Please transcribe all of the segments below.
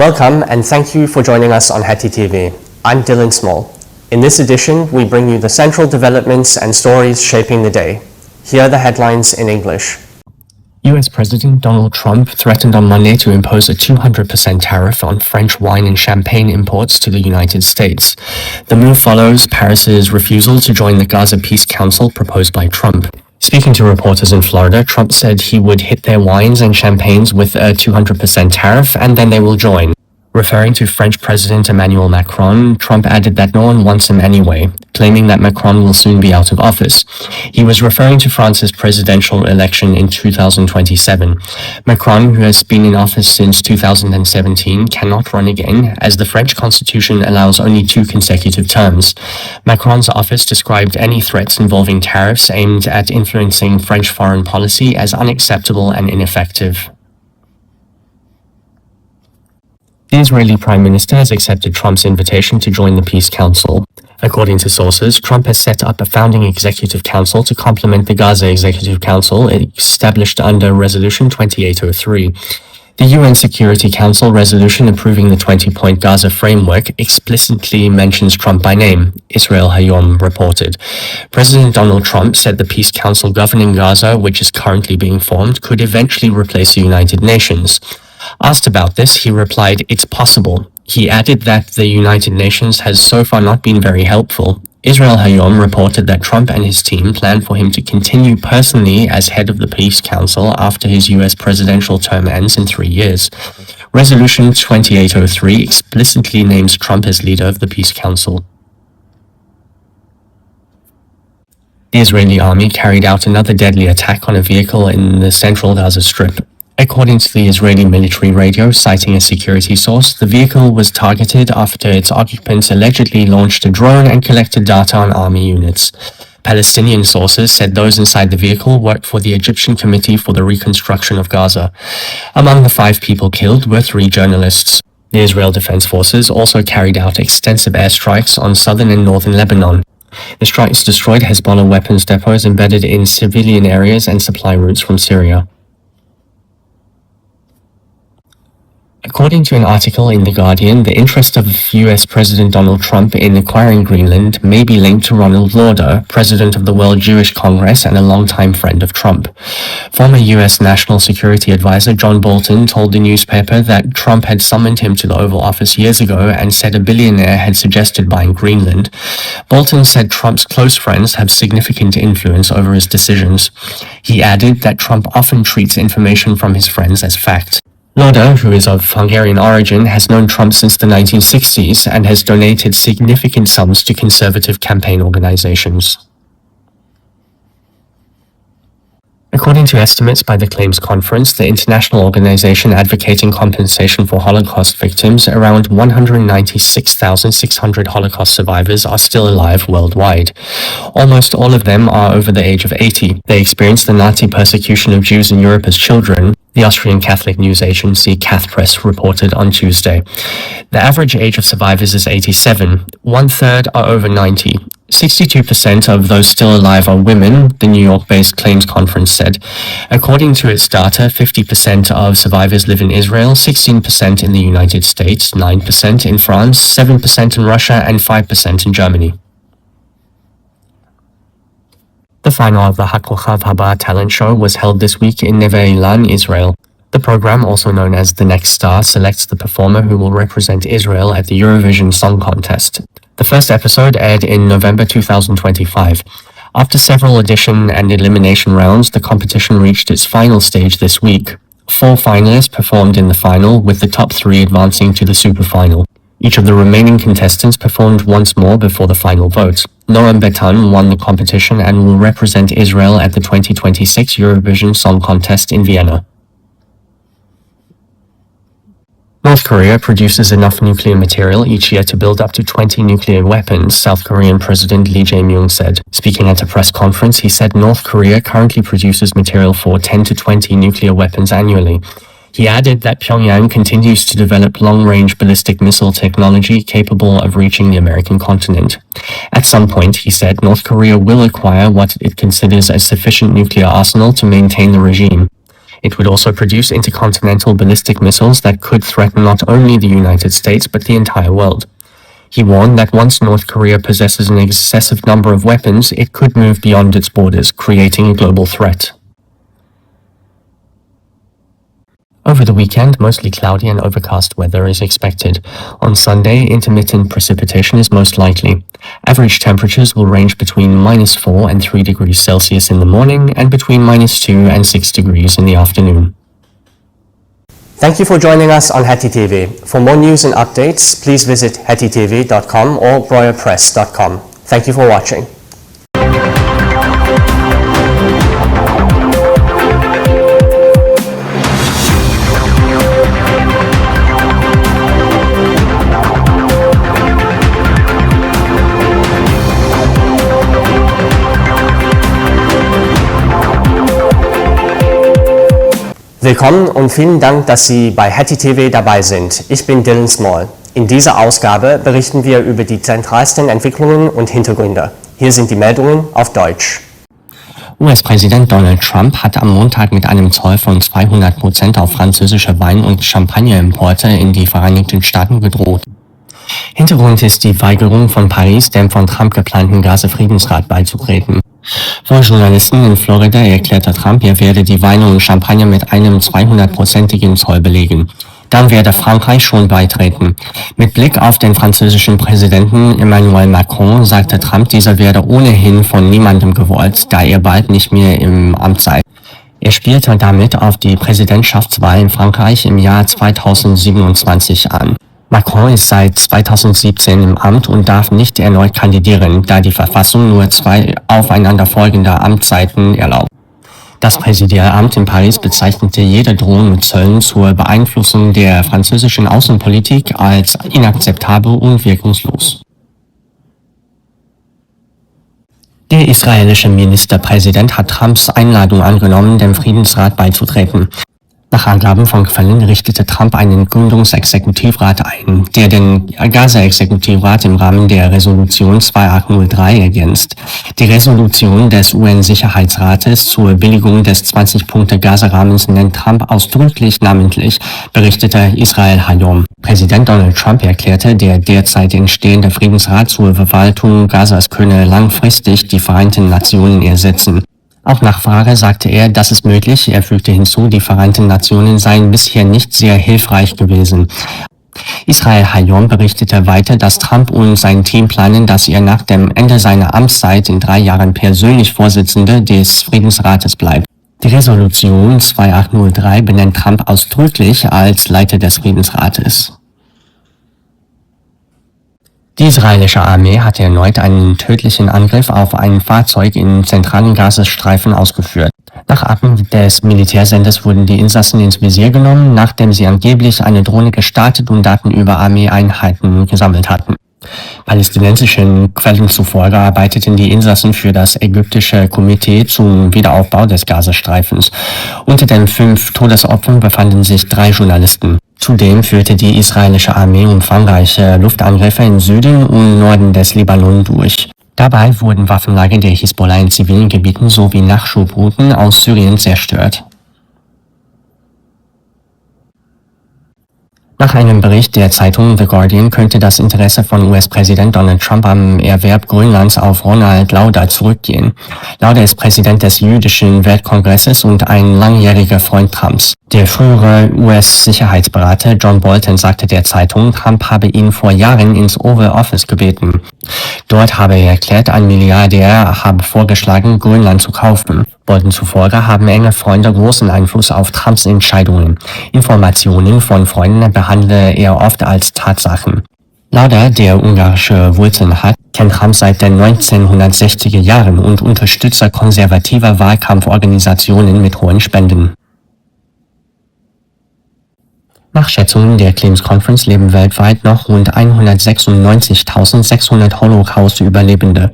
Welcome and thank you for joining us on Heti TV. I'm Dylan Small. In this edition, we bring you the central developments and stories shaping the day. Here are the headlines in English. US President Donald Trump threatened on Monday to impose a 200% tariff on French wine and champagne imports to the United States. The move follows Paris's refusal to join the Gaza Peace Council proposed by Trump. Speaking to reporters in Florida, Trump said he would hit their wines and champagnes with a 200% tariff and then they will join. Referring to French President Emmanuel Macron, Trump added that no one wants him anyway, claiming that Macron will soon be out of office. He was referring to France's presidential election in 2027. Macron, who has been in office since 2017, cannot run again, as the French constitution allows only 2 consecutive terms. Macron's office described any threats involving tariffs aimed at influencing French foreign policy as unacceptable and ineffective. The Israeli Prime Minister has accepted Trump's invitation to join the Peace Council. According to sources, Trump has set up a founding executive council to complement the Gaza Executive Council established under Resolution 2803. The UN Security Council resolution approving the 20-point Gaza framework explicitly mentions Trump by name, Israel Hayom reported. President Donald Trump said the Peace Council governing Gaza, which is currently being formed, could eventually replace the United Nations. Asked about this, he replied, "It's possible." He added that the United Nations has so far not been very helpful. Israel Hayom reported that Trump and his team plan for him to continue personally as head of the Peace Council after his US presidential term ends in 3 years. Resolution 2803 explicitly names Trump as leader of the Peace Council. The Israeli army carried out another deadly attack on a vehicle in the central Gaza Strip. According to the Israeli military radio, citing a security source, the vehicle was targeted after its occupants allegedly launched a drone and collected data on army units. Palestinian sources said those inside the vehicle worked for the Egyptian Committee for the Reconstruction of Gaza. Among the 5 people killed were 3 journalists. The Israel Defense Forces also carried out extensive airstrikes on southern and northern Lebanon. The strikes destroyed Hezbollah weapons depots embedded in civilian areas and supply routes from Syria. According to an article in The Guardian, the interest of US President Donald Trump in acquiring Greenland may be linked to Ronald Lauder, president of the World Jewish Congress and a longtime friend of Trump. Former US National Security Advisor John Bolton told the newspaper that Trump had summoned him to the Oval Office years ago and said a billionaire had suggested buying Greenland. Bolton said Trump's close friends have significant influence over his decisions. He added that Trump often treats information from his friends as fact. Lauder, who is of Hungarian origin, has known Trump since the 1960s and has donated significant sums to conservative campaign organizations. According to estimates by the Claims Conference, the international organization advocating compensation for Holocaust victims, around 196,600 Holocaust survivors are still alive worldwide. Almost all of them are over the age of 80. They experienced the Nazi persecution of Jews in Europe as children, the Austrian Catholic news agency Kathpress reported on Tuesday. The average age of survivors is 87. 1/3 are over 90. 62% of those still alive are women, the New York-based Claims Conference said. According to its data, 50% of survivors live in Israel, 16% in the United States, 9% in France, 7% in Russia, and 5% in Germany. The final of the HaKochav Haba talent show was held this week in Neve Ilan, Israel. The program, also known as The Next Star, selects the performer who will represent Israel at the Eurovision Song Contest. The first episode aired in November 2025. After several audition and elimination rounds, the competition reached its final stage this week. 4 finalists performed in the final, with the top 3 advancing to the superfinal. Each of the remaining contestants performed once more before the final vote. Noam Betan won the competition and will represent Israel at the 2026 Eurovision Song Contest in Vienna. North Korea produces enough nuclear material each year to build up to 20 nuclear weapons, South Korean President Lee Jae-myung said. Speaking at a press conference, he said North Korea currently produces material for 10 to 20 nuclear weapons annually. He added that Pyongyang continues to develop long-range ballistic missile technology capable of reaching the American continent. At some point, he said, North Korea will acquire what it considers a sufficient nuclear arsenal to maintain the regime. It would also produce intercontinental ballistic missiles that could threaten not only the United States but the entire world. He warned that once North Korea possesses an excessive number of weapons, it could move beyond its borders, creating a global threat. Over the weekend, mostly cloudy and overcast weather is expected. On Sunday, intermittent precipitation is most likely. Average temperatures will range between -4 and 3 degrees Celsius in the morning and between -2 and 6 degrees in the afternoon. Thank you for joining us on Hetty TV. For more news and updates, please visit hettytv.com or breuerpress.com. Thank you for watching. Willkommen und vielen Dank, dass Sie bei Hetty TV dabei sind. Ich bin Dylan Small. In dieser Ausgabe berichten wir über die zentralsten Entwicklungen und Hintergründe. Hier sind die Meldungen auf Deutsch. US-Präsident Donald Trump hat am Montag mit einem Zoll von 200% auf französische Wein- und Champagnerimporte in die Vereinigten Staaten gedroht. Hintergrund ist die Weigerung von Paris, dem von Trump geplanten Gazafriedensrat beizutreten. Vor Journalisten in Florida erklärte Trump, er werde die Weine und Champagner mit einem 200%igen Zoll belegen. Dann werde Frankreich schon beitreten. Mit Blick auf den französischen Präsidenten Emmanuel Macron sagte Trump, dieser werde ohnehin von niemandem gewollt, da er bald nicht mehr im Amt sei. Er spielte damit auf die Präsidentschaftswahl in Frankreich im Jahr 2027 an. Macron ist seit 2017 im Amt und darf nicht erneut kandidieren, da die Verfassung nur 2 aufeinanderfolgende Amtszeiten erlaubt. Das Präsidialamt in Paris bezeichnete jede Drohung mit Zöllen zur Beeinflussung der französischen Außenpolitik als inakzeptabel und wirkungslos. Der israelische Ministerpräsident hat Trumps Einladung angenommen, dem Friedensrat beizutreten. Nach Angaben von Quellen richtete Trump einen Gründungsexekutivrat ein, der den Gaza-Exekutivrat im Rahmen der Resolution 2803 ergänzt. Die Resolution des UN-Sicherheitsrates zur Billigung des 20-Punkte-Gaza-Rahmens nennt Trump ausdrücklich namentlich, berichtete Israel Hayom. Präsident Donald Trump erklärte, der derzeit entstehende Friedensrat zur Verwaltung Gazas könne langfristig die Vereinten Nationen ersetzen. Auch nach Frage sagte er, das ist möglich. Er fügte hinzu, die Vereinten Nationen seien bisher nicht sehr hilfreich gewesen. Israel Hayom berichtete weiter, dass Trump und sein Team planen, dass er nach dem Ende seiner Amtszeit in 3 Jahren persönlich Vorsitzender des Friedensrates bleibt. Die Resolution 2803 benennt Trump ausdrücklich als Leiter des Friedensrates. Die israelische Armee hatte erneut einen tödlichen Angriff auf ein Fahrzeug im zentralen Gazastreifen ausgeführt. Nach Angaben des Militärsenders wurden die Insassen ins Visier genommen, nachdem sie angeblich eine Drohne gestartet und Daten über Armeeeinheiten gesammelt hatten. Palästinensischen Quellen zufolge arbeiteten die Insassen für das ägyptische Komitee zum Wiederaufbau des Gazastreifens. Unter den 5 Todesopfern befanden sich 3 Journalisten. Zudem führte die israelische Armee umfangreiche Luftangriffe im Süden und Norden des Libanon durch. Dabei wurden Waffenlager der Hisbollah in zivilen Gebieten sowie Nachschubrouten aus Syrien zerstört. Nach einem Bericht der Zeitung The Guardian könnte das Interesse von US-Präsident Donald Trump am Erwerb Grönlands auf Ronald Lauder zurückgehen. Lauder ist Präsident des Jüdischen Weltkongresses und ein langjähriger Freund Trumps. Der frühere US-Sicherheitsberater John Bolton sagte der Zeitung, Trump habe ihn vor Jahren ins Oval Office gebeten. Dort habe er erklärt, ein Milliardär habe vorgeschlagen, Grönland zu kaufen. Bolton zufolge haben enge Freunde großen Einfluss auf Trumps Entscheidungen. Informationen von Freunden behandle er oft als Tatsachen. Lauder, der ungarische Wurzeln hat, kennt Trump seit den 1960er Jahren und Unterstützer konservativer Wahlkampforganisationen mit hohen Spenden. Nach Schätzungen der Claims Conference leben weltweit noch rund 196.600 Holocaust-Überlebende.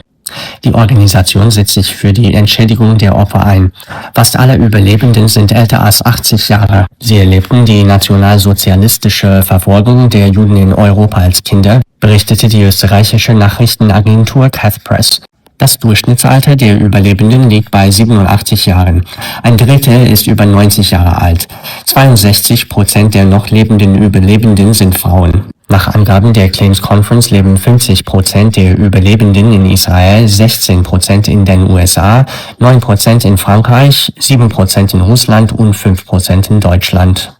Die Organisation setzt sich für die Entschädigung der Opfer ein. Fast alle Überlebenden sind älter als 80 Jahre. Sie erlebten die nationalsozialistische Verfolgung der Juden in Europa als Kinder, berichtete die österreichische Nachrichtenagentur Cath Press. Das Durchschnittsalter der Überlebenden liegt bei 87 Jahren. Ein Drittel ist über 90 Jahre alt. 62% der noch lebenden Überlebenden sind Frauen. Nach Angaben der Claims Conference leben 50% der Überlebenden in Israel, 16% in den USA, 9% in Frankreich, 7% in Russland und 5% in Deutschland.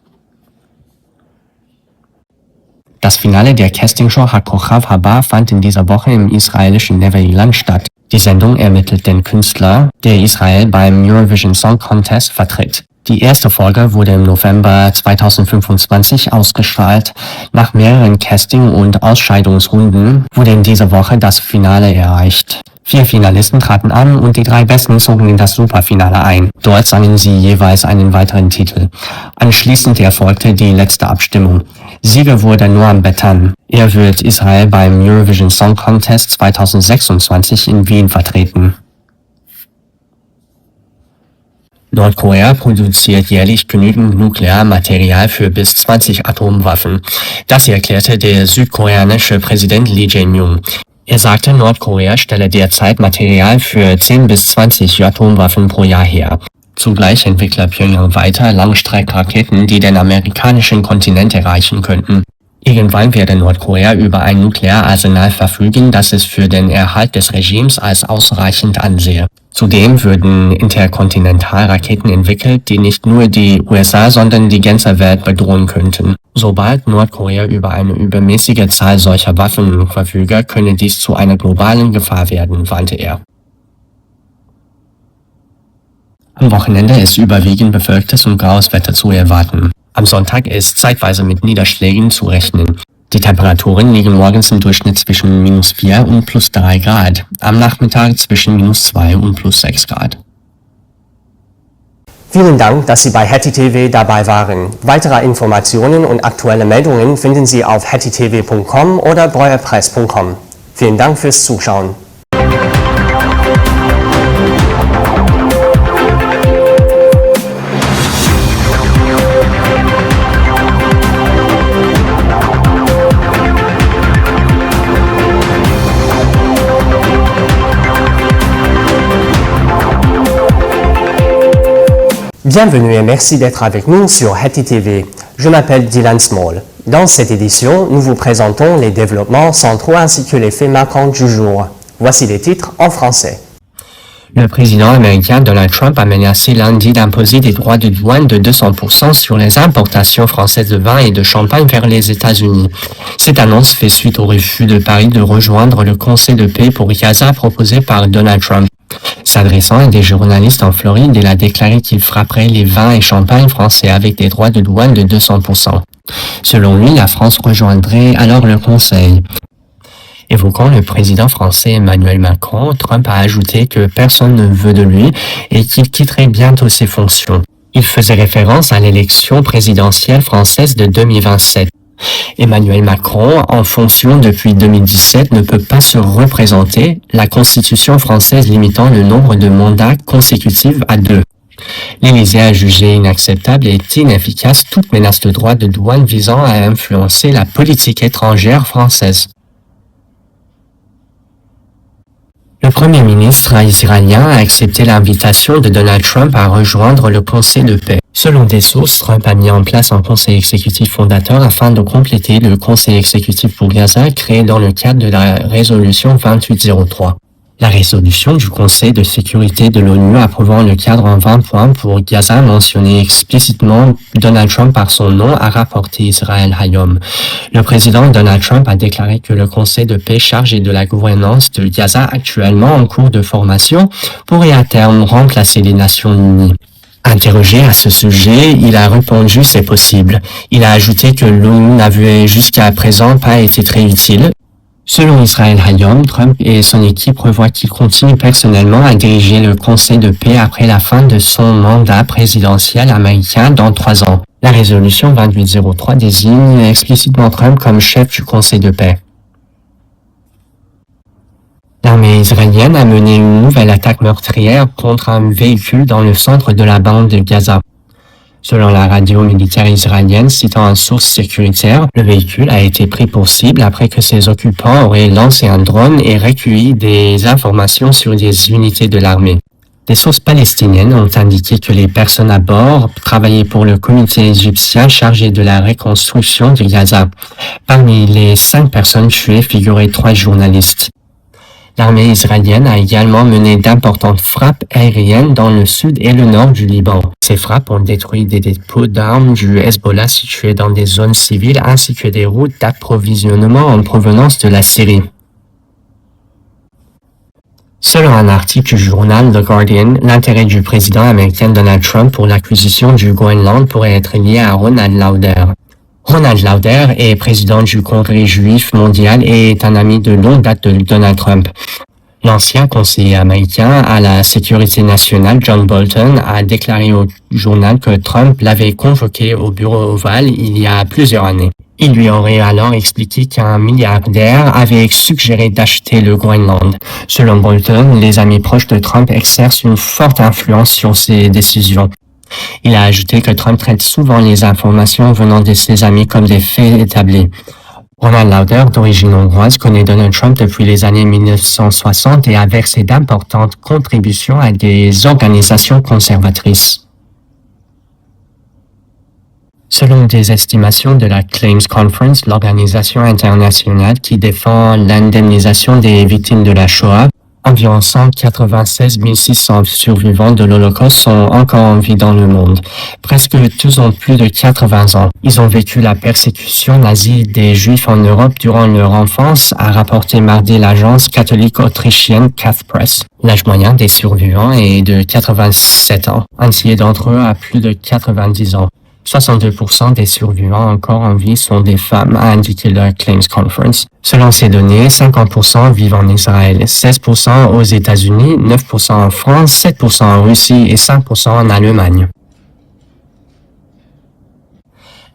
Das Finale der Castingshow HaKochav Haba fand in dieser Woche im israelischen Neve Ilan statt. Die Sendung ermittelt den Künstler, der Israel beim Eurovision Song Contest vertritt. Die erste Folge wurde im November 2025 ausgestrahlt. Nach mehreren Casting- und Ausscheidungsrunden wurde in dieser Woche das Finale erreicht. 4 Finalisten traten an und die 3 Besten zogen in das Superfinale ein. Dort sangen sie jeweils einen weiteren Titel. Anschließend erfolgte die letzte Abstimmung. Sieger wurde Noam Betan. Er wird Israel beim Eurovision Song Contest 2026 in Wien vertreten. Nordkorea produziert jährlich genügend Nuklearmaterial für bis 20 Atomwaffen. Das erklärte der südkoreanische Präsident Lee Jae-myung. Er sagte, Nordkorea stelle derzeit Material für 10 bis 20 Atomwaffen pro Jahr her. Zugleich entwickle Pyongyang weiter Langstreckraketen, die den amerikanischen Kontinent erreichen könnten. Irgendwann werde Nordkorea über ein Nukleararsenal verfügen, das es für den Erhalt des Regimes als ausreichend ansehe. Zudem würden Interkontinentalraketen entwickelt, die nicht nur die USA, sondern die ganze Welt bedrohen könnten. Sobald Nordkorea über eine übermäßige Zahl solcher Waffen verfüge, könne dies zu einer globalen Gefahr werden, warnte er. Am Wochenende ist überwiegend bewölktes und graues Wetter zu erwarten. Am Sonntag ist zeitweise mit Niederschlägen zu rechnen. Die Temperaturen liegen morgens im Durchschnitt zwischen -4 und +3 Grad, am Nachmittag zwischen -2 und +6 Grad. Vielen Dank, dass Sie bei Hetty TV dabei waren. Weitere Informationen und aktuelle Meldungen finden Sie auf hettytv.com oder breuerpresse.com. Vielen Dank fürs Zuschauen. Bienvenue et merci d'être avec nous sur Hetty TV. Je m'appelle Dylan Small. Dans cette édition, nous vous présentons les développements centraux ainsi que les faits marquants du jour. Voici les titres en français. Le président américain Donald Trump a menacé lundi d'imposer des droits de douane de 200% sur les importations françaises de vin et de champagne vers les États-Unis. Cette annonce fait suite au refus de Paris de rejoindre le Conseil de paix pour Gaza proposé par Donald Trump. S'adressant à des journalistes en Floride, il a déclaré qu'il frapperait les vins et champagnes français avec des droits de douane de 200%. Selon lui, la France rejoindrait alors le Conseil. Évoquant le président français Emmanuel Macron, Trump a ajouté que personne ne veut de lui et qu'il quitterait bientôt ses fonctions. Il faisait référence à l'élection présidentielle française de 2027. Emmanuel Macron, en fonction depuis 2017, ne peut pas se représenter, la Constitution française limitant le nombre de mandats consécutifs à 2. L'Élysée a jugé inacceptable et inefficace toute menace de droits de douane visant à influencer la politique étrangère française. Le Premier ministre israélien a accepté l'invitation de Donald Trump à rejoindre le Conseil de paix. Selon des sources, Trump a mis en place un conseil exécutif fondateur afin de compléter le conseil exécutif pour Gaza créé dans le cadre de la résolution 2803. La résolution du Conseil de sécurité de l'ONU approuvant le cadre en 20 points pour Gaza mentionnait explicitement Donald Trump par son nom a rapporté Israël Hayom. Le président Donald Trump a déclaré que le Conseil de paix chargé de la gouvernance de Gaza actuellement en cours de formation pourrait à terme remplacer les Nations Unies. Interrogé à ce sujet, il a répondu c'est possible. Il a ajouté que l'ONU n'avait jusqu'à présent pas été très utile. Selon Israël Hayom, Trump et son équipe prévoient qu'il continue personnellement à diriger le Conseil de paix après la fin de son mandat présidentiel américain dans 3 ans. La résolution 2803 désigne explicitement Trump comme chef du Conseil de paix. L'armée israélienne a mené une nouvelle attaque meurtrière contre un véhicule dans le centre de la bande de Gaza. Selon la radio militaire israélienne citant une source sécuritaire, le véhicule a été pris pour cible après que ses occupants auraient lancé un drone et recueilli des informations sur des unités de l'armée. Des sources palestiniennes ont indiqué que les personnes à bord travaillaient pour le comité égyptien chargé de la reconstruction de Gaza. Parmi les 5 personnes tuées figuraient 3 journalistes. L'armée israélienne a également mené d'importantes frappes aériennes dans le sud et le nord du Liban. Ces frappes ont détruit des dépôts d'armes du Hezbollah situés dans des zones civiles ainsi que des routes d'approvisionnement en provenance de la Syrie. Selon un article du journal The Guardian, l'intérêt du président américain Donald Trump pour l'acquisition du Groenland pourrait être lié à Ronald Lauder. Ronald Lauder est président du Congrès juif mondial et est un ami de longue date de Donald Trump. L'ancien conseiller américain à la sécurité nationale John Bolton a déclaré au journal que Trump l'avait convoqué au bureau ovale il y a plusieurs années. Il lui aurait alors expliqué qu'un milliardaire avait suggéré d'acheter le Groenland. Selon Bolton, les amis proches de Trump exercent une forte influence sur ses décisions. Il a ajouté que Trump traite souvent les informations venant de ses amis comme des faits établis. Ronald Lauder, d'origine hongroise, connaît Donald Trump depuis les années 1960 et a versé d'importantes contributions à des organisations conservatrices. Selon des estimations de la Claims Conference, l'organisation internationale qui défend l'indemnisation des victimes de la Shoah, environ 196 600 survivants de l'Holocauste sont encore en vie dans le monde. Presque tous ont plus de 80 ans. Ils ont vécu la persécution nazie des Juifs en Europe durant leur enfance, a rapporté mardi l'agence catholique autrichienne Kathpress. L'âge moyen des survivants est de 87 ans. Un tiers d'entre eux a plus de 90 ans. 62% des survivants encore en vie sont des femmes, a indiqué la Claims Conference. Selon ces données, 50% vivent en Israël, 16% aux États-Unis, 9% en France, 7% en Russie et 5% en Allemagne.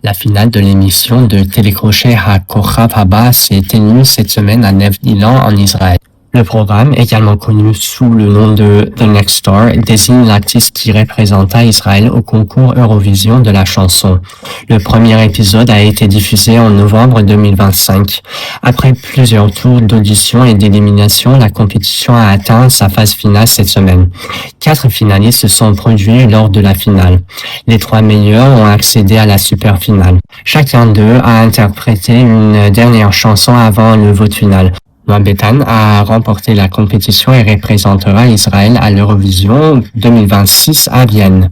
La finale de l'émission de télécrochet HaKochav Haba s'est tenue cette semaine à Neve Ilan en Israël. Le programme, également connu sous le nom de The Next Star, désigne l'artiste qui représenta Israël au concours Eurovision de la chanson. Le premier épisode a été diffusé en novembre 2025. Après plusieurs tours d'audition et d'élimination, la compétition a atteint sa phase finale cette semaine. 4 finalistes se sont produits lors de la finale. Les 3 meilleurs ont accédé à la super finale. Chacun d'eux a interprété une dernière chanson avant le vote final. Noah Betan a remporté la compétition et représentera Israël à l'Eurovision 2026 à Vienne.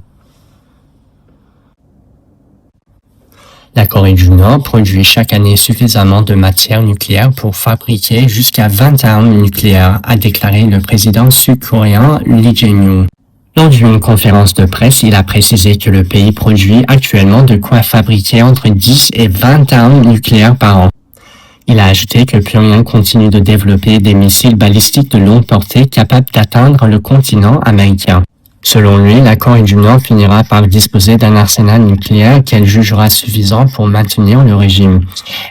La Corée du Nord produit chaque année suffisamment de matière nucléaire pour fabriquer jusqu'à 20 armes nucléaires, a déclaré le président sud-coréen Lee Jae-myung. Lors d'une conférence de presse, il a précisé que le pays produit actuellement de quoi fabriquer entre 10 et 20 armes nucléaires par an. Il a ajouté que Pyongyang continue de développer des missiles balistiques de longue portée capables d'atteindre le continent américain. Selon lui, la Corée du Nord finira par disposer d'un arsenal nucléaire qu'elle jugera suffisant pour maintenir le régime.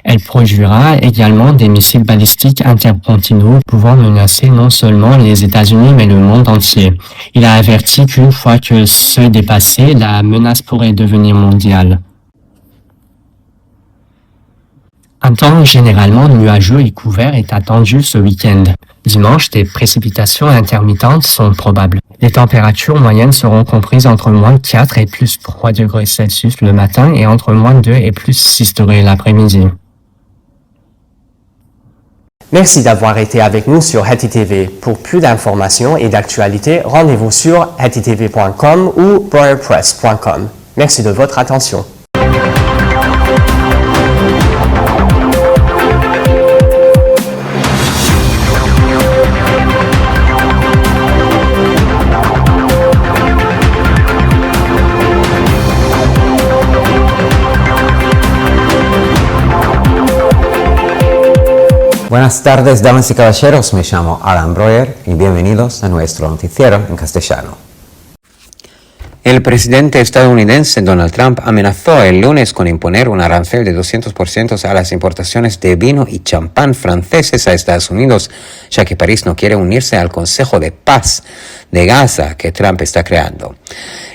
Elle produira également des missiles balistiques intercontinentaux pouvant menacer non seulement les États-Unis mais le monde entier. Il a averti qu'une fois que ceux dépassés, la menace pourrait devenir mondiale. Un temps généralement nuageux et couvert est attendu ce week-end. Dimanche, des précipitations intermittentes sont probables. Les températures moyennes seront comprises entre moins 4 et plus 3 degrés Celsius le matin et entre moins 2 et plus 6 degrés l'après-midi. Merci d'avoir été avec nous sur Hetty TV. Pour plus d'informations et d'actualités, rendez-vous sur hettytv.com ou breuerpress.com. Merci de votre attention. Buenas tardes, damas y caballeros, me llamo Alan Breuer y bienvenidos a nuestro noticiero en castellano. El presidente estadounidense Donald Trump amenazó el lunes con imponer un arancel de 200% a las importaciones de vino y champán franceses a Estados Unidos, ya que París no quiere unirse al Consejo de Paz. de Gaza que Trump está creando.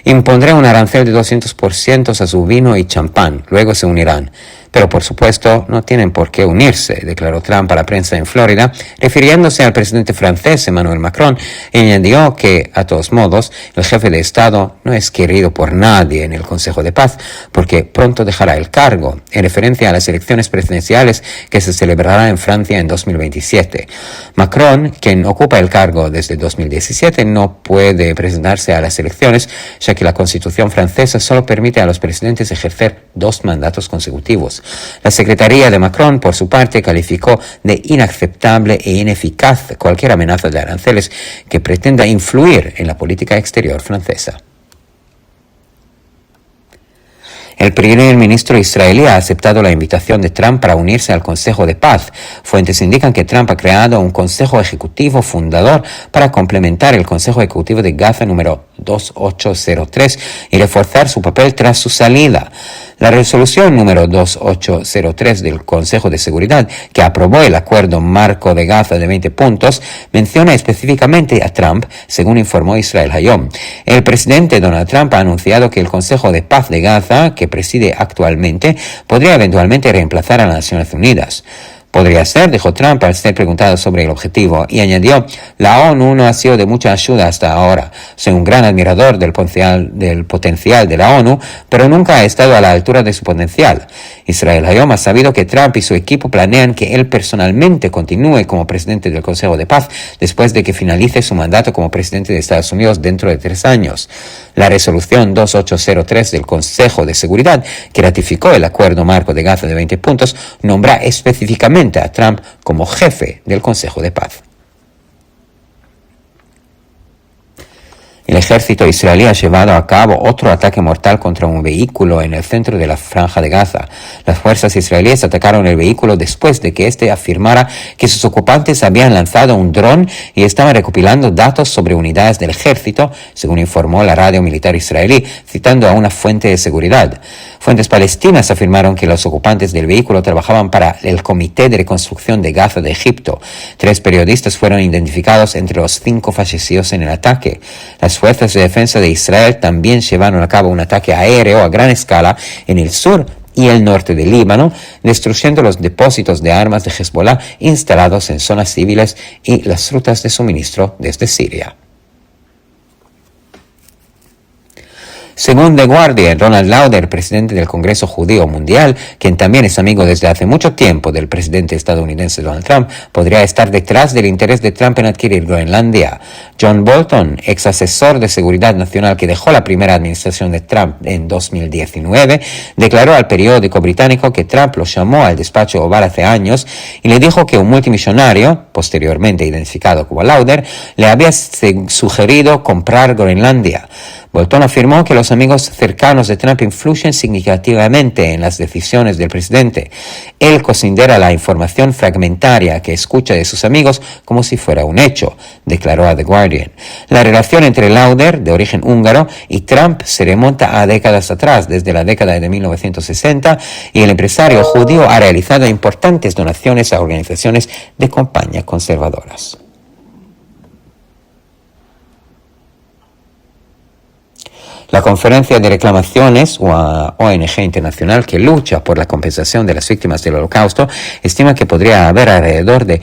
Impondrá un arancel de 200% a su vino y champán, luego se unirán. Pero por supuesto no tienen por qué unirse, declaró Trump a la prensa en Florida, refiriéndose al presidente francés Emmanuel Macron, y añadió que, a todos modos, el jefe de Estado no es querido por nadie en el Consejo de Paz, porque pronto dejará el cargo, en referencia a las elecciones presidenciales que se celebrarán en Francia en 2027. Macron, quien ocupa el cargo desde 2017, no puede presentarse a las elecciones, ya que la Constitución francesa solo permite a los presidentes ejercer 2 mandatos consecutivos. La Secretaría de Macron, por su parte, calificó de inaceptable e ineficaz cualquier amenaza de aranceles que pretenda influir en la política exterior francesa. El primer ministro israelí ha aceptado la invitación de Trump para unirse al Consejo de Paz. Fuentes indican que Trump ha creado un Consejo Ejecutivo fundador para complementar el Consejo Ejecutivo de Gaza número 2803 y reforzar su papel tras su salida. La resolución número 2803 del Consejo de Seguridad, que aprobó el acuerdo marco de Gaza de 20 puntos, menciona específicamente a Trump, según informó Israel Hayom. El presidente Donald Trump ha anunciado que el Consejo de Paz de Gaza, que preside actualmente, podría eventualmente reemplazar a las Naciones Unidas. Podría ser, dijo Trump al ser preguntado sobre el objetivo, y añadió, la ONU no ha sido de mucha ayuda hasta ahora. Soy un gran admirador del potencial de la ONU, pero nunca ha estado a la altura de su potencial. Israel Hayom ha sabido que Trump y su equipo planean que él personalmente continúe como presidente del Consejo de Paz después de que finalice su mandato como presidente de Estados Unidos dentro de 3 años. La resolución 2803 del Consejo de Seguridad, que ratificó el acuerdo marco de Gaza de 20 puntos, nombra específicamente a Trump como jefe del Consejo de Paz. El ejército israelí ha llevado a cabo otro ataque mortal contra un vehículo en el centro de la Franja de Gaza. Las fuerzas israelíes atacaron el vehículo después de que éste afirmara que sus ocupantes habían lanzado un dron y estaban recopilando datos sobre unidades del ejército, según informó la radio militar israelí, citando a una fuente de seguridad. Fuentes palestinas afirmaron que los ocupantes del vehículo trabajaban para el Comité de Reconstrucción de Gaza de Egipto. 3 periodistas fueron identificados entre los 5 fallecidos en el ataque. Las fuerzas de defensa de Israel también llevaron a cabo un ataque aéreo a gran escala en el sur y el norte del Líbano, destruyendo los depósitos de armas de Hezbollah instalados en zonas civiles y las rutas de suministro desde Siria. Según The Guardian, Ronald Lauder, presidente del Congreso Judío Mundial, quien también es amigo desde hace mucho tiempo del presidente estadounidense Donald Trump, podría estar detrás del interés de Trump en adquirir Groenlandia. John Bolton, ex asesor de seguridad nacional que dejó la primera administración de Trump en 2019, declaró al periódico británico que Trump lo llamó al despacho Oval hace años y le dijo que un multimillonario, posteriormente identificado como Lauder, le había sugerido comprar Groenlandia. Bolton afirmó que los amigos cercanos de Trump influyen significativamente en las decisiones del presidente. Él considera la información fragmentaria que escucha de sus amigos como si fuera un hecho, declaró a The Guardian. La relación entre Lauder, de origen húngaro, y Trump se remonta a décadas atrás, desde la década de 1960, y el empresario judío ha realizado importantes donaciones a organizaciones de campaña conservadoras. La Conferencia de Reclamaciones, una ONG internacional que lucha por la compensación de las víctimas del Holocausto, estima que podría haber alrededor de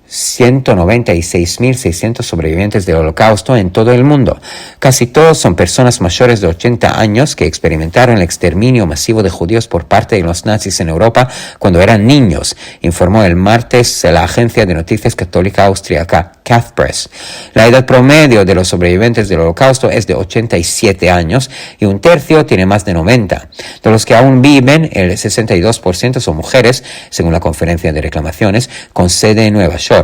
196.600 sobrevivientes del Holocausto en todo el mundo. Casi todos son personas mayores de 80 años que experimentaron el exterminio masivo de judíos por parte de los nazis en Europa cuando eran niños, informó el martes la agencia de noticias católica austríaca Kathpress. La edad promedio de los sobrevivientes del Holocausto es de 87 años y un tercio tiene más de 90. De los que aún viven, el 62% son mujeres, según la Conferencia de Reclamaciones, con sede en Nueva York.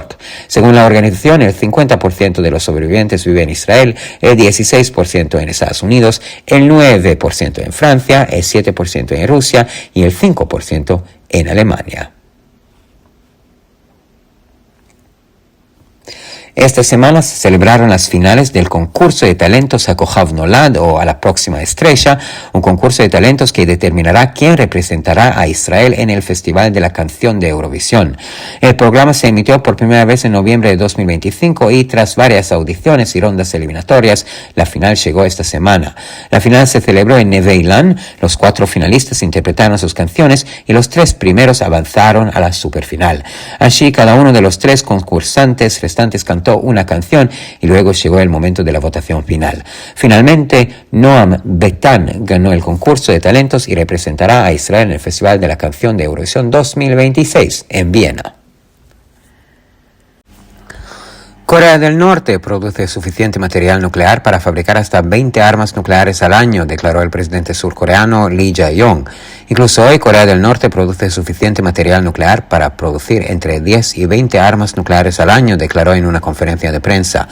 Según la organización, el 50% de los sobrevivientes vive en Israel, el 16% en Estados Unidos, el 9% en Francia, el 7% en Rusia y el 5% en Alemania. Esta semana se celebraron las finales del concurso de talentos a Kohav Nolad o a la próxima estrella, un concurso de talentos que determinará quién representará a Israel en el Festival de la Canción de Eurovisión. El programa se emitió por primera vez en noviembre de 2025 y tras varias audiciones y rondas eliminatorias, la final llegó esta semana. La final se celebró en Neve Ilan, los 4 finalistas interpretaron sus canciones y los 3 primeros avanzaron a la superfinal. Allí cada uno de los 3 concursantes restantes cantó una canción y luego llegó el momento de la votación final. Finalmente, Noam Betan ganó el concurso de talentos y representará a Israel en el Festival de la Canción de Eurovisión 2026 en Viena. Corea del Norte produce suficiente material nuclear para fabricar hasta 20 armas nucleares al año, declaró el presidente surcoreano Lee Jae-yong. Incluso hoy, Corea del Norte produce suficiente material nuclear para producir entre 10 y 20 armas nucleares al año, declaró en una conferencia de prensa.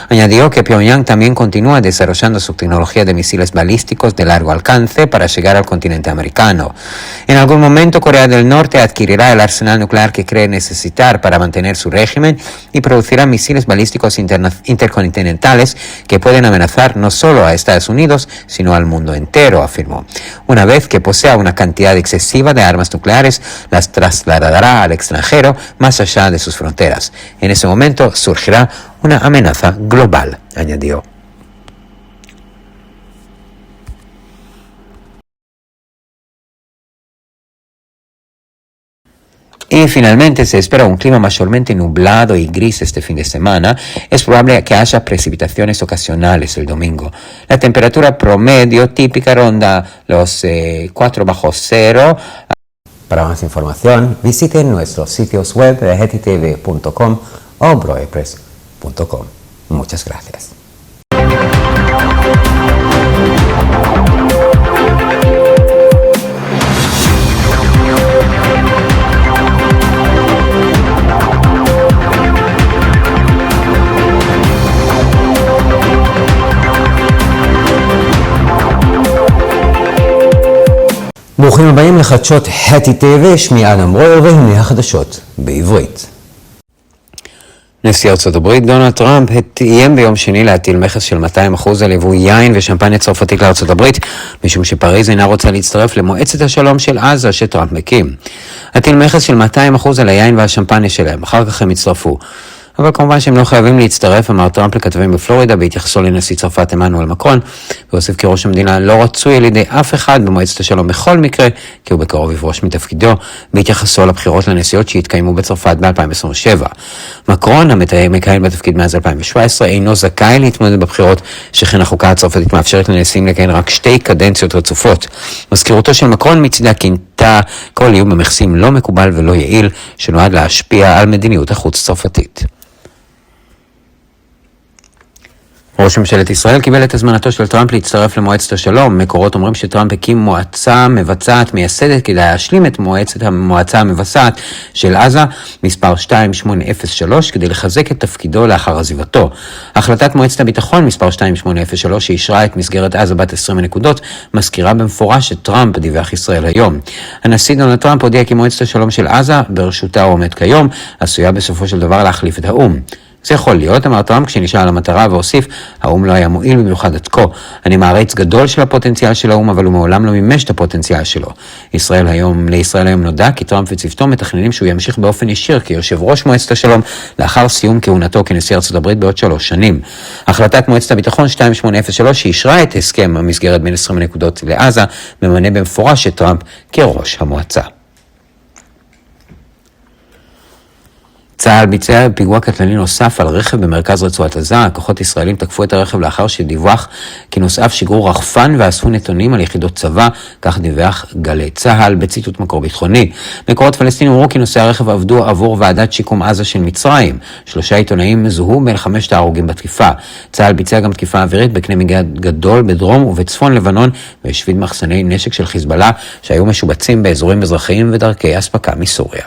Añadió que Pyongyang también continúa desarrollando su tecnología de misiles balísticos de largo alcance para llegar al continente americano. En algún momento, Corea del Norte adquirirá el arsenal nuclear que cree necesitar para mantener su régimen y producirá misiles balísticos intercontinentales que pueden amenazar no solo a Estados Unidos, sino al mundo entero, afirmó. Una vez que posea una cantidad excesiva de armas nucleares, las trasladará al extranjero más allá de sus fronteras. En ese momento surgirá una amenaza global, añadió. Y finalmente se espera un clima mayormente nublado y gris este fin de semana. Es probable que haya precipitaciones ocasionales el domingo. La temperatura promedio típica ronda los 4 bajo cero. Para más información, visiten nuestros sitios web de hetitv.com o broepress.com. Muchas gracias. ברוכים הבאים לחדשות הטי טבע, שמי אדם ברויר והנה החדשות בעברית. נשיא ארצות הברית דונלד טראמפ איים ביום שני להטיל מכס של 200% על יבוא יין ושמפניה צרפתית לארצות הברית, משום שפריז אינה רוצה להצטרף למועצת השלום של עזה שטראמפ מקים. הטיל מכס של 200% על היין והשמפניה שלהם, אחר כך הם יצטרפו. אבל כמובן שהם לא חייבים להצטרף, אמר טראמפ לכתבים בפלורידה בהתייחסו לנשיא צרפת עמנואל מקרון, והוסיף כי ראש המדינה לא רצוי על ידי אף אחד במועצת השלום בכל מקרה, כי הוא בקרוב יפרוש מתפקידו, בהתייחסו לבחירות לנשיאות שהתקיימו בצרפת ב-2027. מקרון, המכהן בתפקיד מאז 2017, אינו זכאי להתמודד בבחירות, שכן החוקה הצרפתית מאפשרת לנשיאים לכהן רק 2 קדנציות רצופות. מזכירותו של מקרון מצידה כינתה כל איום במכסים לא מקובל ולא יעיל, שנועד להשפיע על מדיניות החוץ צרפתית. ראש ממשלת ישראל קיבל את הזמנתו של טראמפ להצטרף למועצת השלום. מקורות אומרים שטראמפ הקים מועצה מבצעת מייסדת כדי להשלים את המועצה המבצעת של עזה, מספר 2803, כדי לחזק את תפקידו לאחר עזיבתו. החלטת מועצת הביטחון, מספר 2803, שאישרה את מסגרת עזה בת 20 נקודות, מזכירה במפורש שטראמפ, דיווח ישראל היום. הנשיא דונלד טראמפ הודיע כי מועצת השלום של עזה, בראשותה עומד כיום, עשויה בסופו של דבר להחליף את האו"ם. זה יכול להיות, אמר טראמפ כשנשאל על המטרה והוסיף, האו"ם לא היה מועיל במיוחד עד כה. אני מעריץ גדול של הפוטנציאל של האו"ם, אבל הוא מעולם לא מימש את הפוטנציאל שלו. לישראל היום נודע כי טראמפ וצוותו מתכננים שהוא ימשיך באופן ישיר כיושב ראש מועצת השלום לאחר סיום כהונתו כנשיא ארצות הברית בעוד 3 שנים. החלטת מועצת הביטחון 2803 שאישרה את הסכם המסגרת בין 20 נקודות לעזה, ממנה במפורש את טראמפ כראש המועצה. צה"ל ביצע פיגוע קטלני נוסף על רכב במרכז רצועת עזה. כוחות ישראלים תקפו את הרכב לאחר שדיווח כי נוסעיו שיגרו רחפן ואספו נתונים על יחידות צבא, כך דיווח גלי צה"ל בציטוט מקור ביטחוני. מקורות פלסטינים אמרו כי נוסעי הרכב עבדו עבור ועדת שיקום עזה של מצרים. 3 עיתונאים זוהו בין 5 ההרוגים בתקיפה. צה"ל ביצע גם תקיפה אווירית בקנה מידה גדול בדרום ובצפון לבנון, והשמיד מחסני נשק של חיזבאללה שהיו משובצים באזורים אזרחיים ודרכי אספקה מסוריה.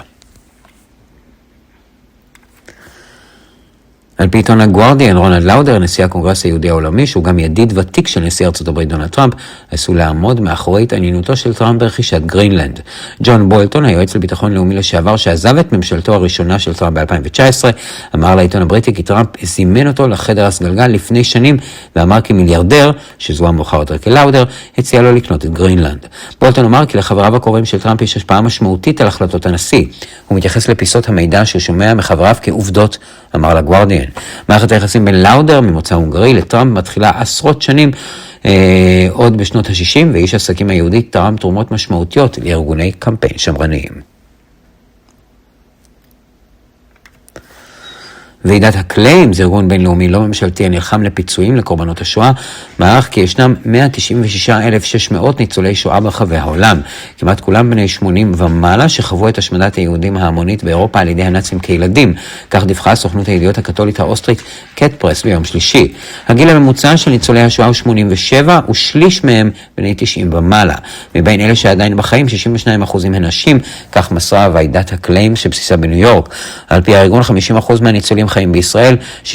על פי עיתון הגוארדיאן, רונלד לאודר, נשיא הקונגרס היהודי העולמי, שהוא גם ידיד ותיק של נשיא ארצות הברית דונלד טראמפ, עשוי לעמוד מאחורי התעניינותו של טראמפ ברכישת גרינלנד. ג'ון בולטון, היועץ לביטחון לאומי לשעבר שעזב את ממשלתו הראשונה של טראמפ ב-2019, אמר לעיתון הבריטי כי טראמפ זימן אותו לחדר הסגלגל לפני שנים, ואמר כי מיליארדר, שזוהה מאוחר יותר כלאודר, הציע לו לקנות את גרינלנד. בולטון אמר כי לחבריו הקרובים של טראמפ יש השפעה משמעותית על החלטות הנשיא. הוא מתייחס לפיסות המידע ששומע מחבריו כעובדות, אמר לגוארדיאן. מערכת היחסים בין לאודר, ממוצא הונגרי, לטראמפ מתחילה עשרות שנים, עוד בשנות ה-60, ואיש העסקים היהודי תרם תרומות משמעותיות לארגוני קמפיין שמרניים. ועידת הקליימס, ארגון בינלאומי לא ממשלתי הנלחם לפיצויים לקורבנות השואה, מערך כי ישנם 196,600 ניצולי שואה ברחבי העולם, כמעט כולם בני 80 ומעלה שחוו את השמדת היהודים ההמונית באירופה על ידי הנאצים כילדים, כך דיווחה סוכנות הידיעות הקתולית האוסטרית קט פרס ביום שלישי. הגיל הממוצע של ניצולי השואה הוא 87 ושליש מהם בני 90 ומעלה. מבין אלה שעדיין בחיים 62% הן נשים, כך מסרה ועידת הקליימס שבסיסה בניו יורק. על פי הארגון 50% מהניצולים חיים בישראל, 16%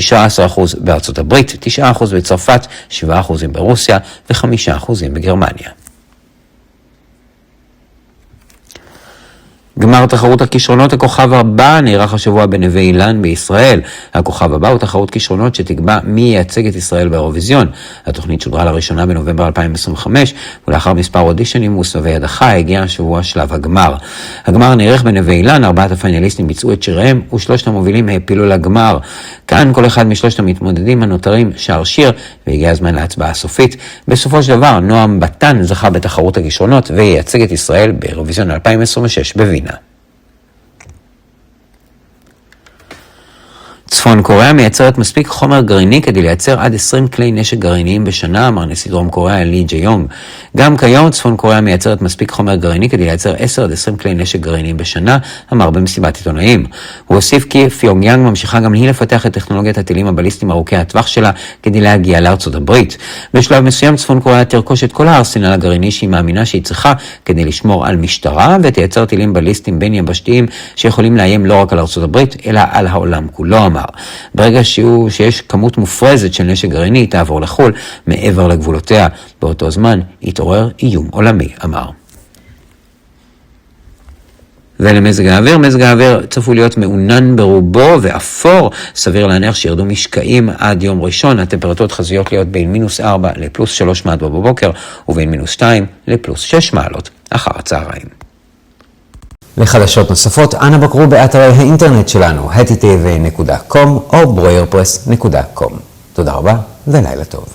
בארצות הברית, 9% בצרפת, 7% ברוסיה ו5% בגרמניה. גמר תחרות הכישרונות הכוכב 4 נערך השבוע בנווה אילן בישראל. הכוכב הבא הוא תחרות כישרונות שתקבע מי ייצג את ישראל באירוויזיון. התוכנית שודרה לראשונה בנובמבר 2025, ולאחר מספר אודישנים וסבבי הדחה הגיע השבוע שלב הגמר. הגמר נערך בנווה אילן, 4 הפיינליסטים ביצעו את שיריהם ושלושת המובילים העפילו לגמר. כאן כל אחד משלושת המתמודדים הנותרים שר שיר, והגיע הזמן להצבעה הסופית. בסופו של דבר, נועם בטן זכה בתחרות הכישרונות וייצג את ישראל באירוויזיון 2026 בווינה. צפון קוריאה מייצרת מספיק חומר גרעיני כדי לייצר עד 20 כלי נשק גרעיניים בשנה, אמר נשיא דרום קוריאה לי ג'יונג. גם כיום צפון קוריאה מייצרת מספיק חומר גרעיני כדי לייצר 10 עד 20 כלי נשק גרעיניים בשנה, אמר במסיבת עיתונאים. הוא הוסיף כי פיונגיאנג ממשיכה גם היא לפתח את טכנולוגיית הטילים הבליסטיים ארוכי הטווח שלה כדי להגיע לארצות הברית. בשלב מסוים צפון קוריאה תרכוש את כל הארסנל הגרעיני שהיא מאמינה שהיא צריכה כדי לשמור על משטרה ותייצר טילים בליסטיים בין יבשתיים שיכולים לאיים לא רק על ארצות הברית אלא על העולם כולו, אמר. ברגע שיש כמות מופרזת של נשק גרעיני, היא תעבור לחול מעבר לגבולותיה. באותו זמן יתעורר איום עולמי, אמר. ולמזג האוויר, מזג האוויר צפוי להיות מעונן ברובו ואפור, סביר להניח שירדו משקעים עד יום ראשון. הטמפרטורות חזויות להיות בין -4 ל+3 מעלות בבוקר ובין -2 ל+6 מעלות אחר הצהריים. לחדשות נוספות, אנא בקרו באתרי האינטרנט שלנו, hetitv.com או broyerpress.com. תודה רבה ולילה טוב.